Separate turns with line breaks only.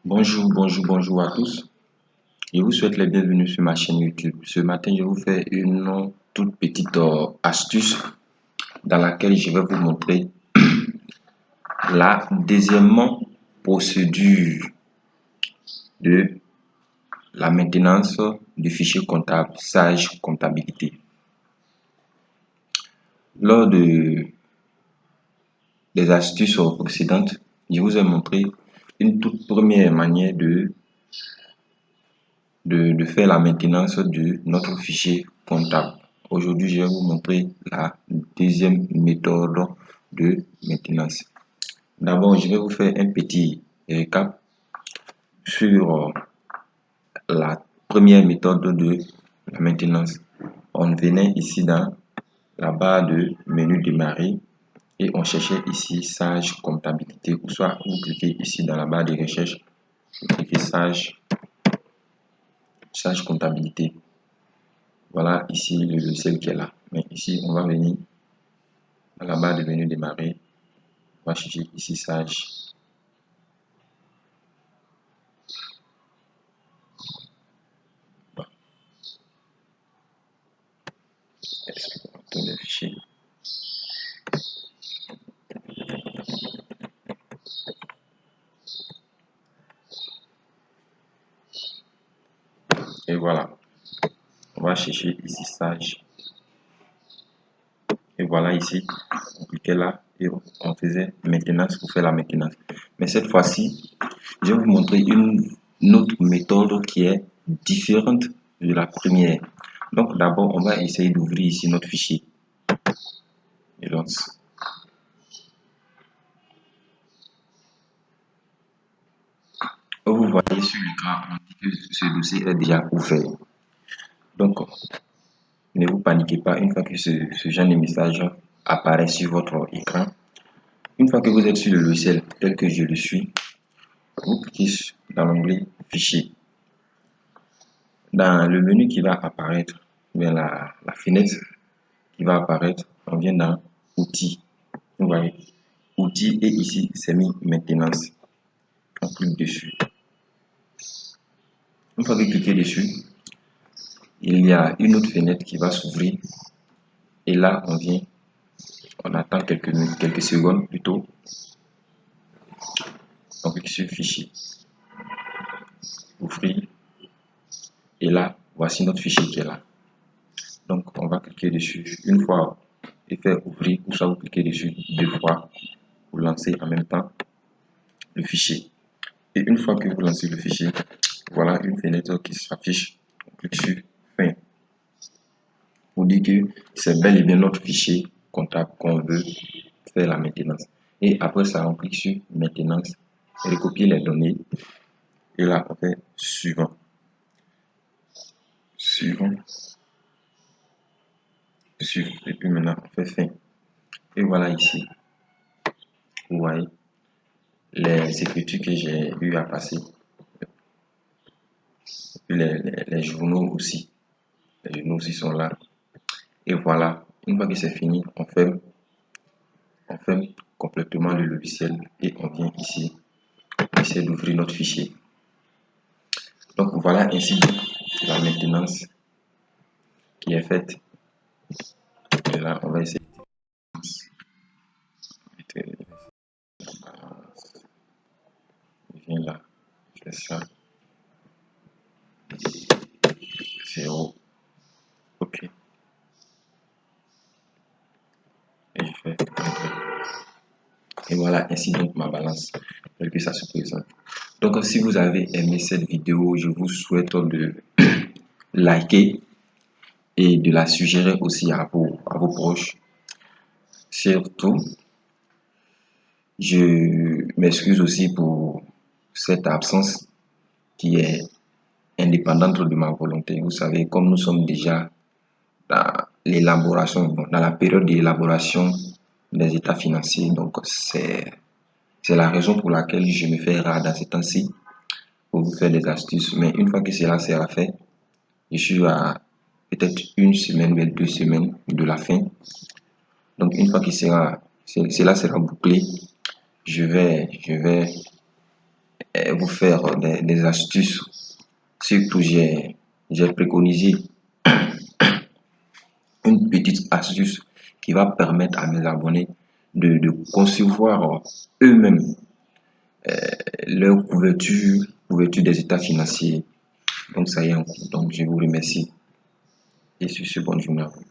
Bonjour à tous. Je vous souhaite les bienvenus sur ma chaîne YouTube. Ce matin, je vous fais une toute petite astuce dans laquelle je vais vous montrer la deuxième procédure de la maintenance du fichier comptable Sage Comptabilité. Lors des astuces précédentes, je vous ai montré une toute première manière de faire la maintenance de notre fichier comptable. Aujourd'hui, je vais vous montrer la deuxième méthode de maintenance. D'abord, je vais vous faire un petit récap sur la première méthode de la maintenance. On venait ici dans la barre de menu démarrer et on cherchait ici Sage Comptabilité, ou soit vous cliquez ici dans la barre de recherche, vous cliquez Sage Comptabilité. Voilà ici le logiciel qui est là. Mais ici, on va venir à la barre de menu démarrer. On va chercher ici Sage. Le fichier. Et voilà. On va chercher ici Sage. Et voilà ici, on cliquait là et on faisait maintenance pour faire la maintenance. Mais cette fois-ci, je vais vous montrer une autre méthode qui est différente de la première. Donc d'abord, on va essayer d'ouvrir ici notre fichier. Et lance. Vous voyez sur l'écran que ce dossier est déjà ouvert. Donc, ne vous paniquez pas une fois que ce genre de message apparaît sur votre écran. Une fois que vous êtes sur le logiciel tel que je le suis, vous cliquez dans l'onglet Fichier. Dans le menu qui va apparaître, bien la fenêtre qui va apparaître, on vient dans Outils. Vous voyez, Outils et ici c'est mis Maintenance. On clique dessus. Une fois que vous cliquez dessus, il y a une autre fenêtre qui va s'ouvrir. Et là, on attend quelques secondes plutôt. On clique sur Fichier. Ouvrir. Et là, voici notre fichier qui est là. Donc, on va cliquer dessus une fois et faire ouvrir, ou soit vous cliquez dessus deux fois pour lancer en même temps le fichier. Et une fois que vous lancez le fichier, voilà une fenêtre qui s'affiche. On clique sur Fin. Pour dire que c'est bel et bien notre fichier comptable qu'on veut faire la maintenance. Et après ça, on clique sur Maintenance, recopier les données. Et là, on fait Suivant. Et puis maintenant, on fait Fin. Et voilà ici. Vous voyez les écritures que j'ai eu à passer. Les journaux aussi. Les journaux aussi sont là. Et voilà. Une fois que c'est fini, on ferme complètement le logiciel et on vient ici essayer d'ouvrir notre fichier. Donc voilà ainsi la maintenance qui est faite. Et là, on va essayer. Je viens là, je fais ça. 0. OK. Et je fais Enter. Et voilà ainsi donc ma balance telle que ça se présente. Donc si vous avez aimé cette vidéo, je vous souhaite de liker et de la suggérer aussi à vos proches. Surtout, je m'excuse aussi pour cette absence qui est indépendante de ma volonté. Vous savez, comme nous sommes déjà dans l'élaboration, dans la période d'élaboration des états financiers, donc c'est la raison pour laquelle je me fais rare dans ces temps-ci pour vous faire des astuces. Mais une fois que cela sera fait, je suis à peut-être une semaine ou 2 semaines de la fin. Donc une fois que cela sera bouclé, je vais vous faire des astuces. Surtout, j'ai préconisé une petite astuce qui va permettre à mes abonnés de concevoir eux-mêmes leur couverture des états financiers. Donc, ça y est en cours. Donc, je vous remercie. Et sur ce, bonne journée à vous.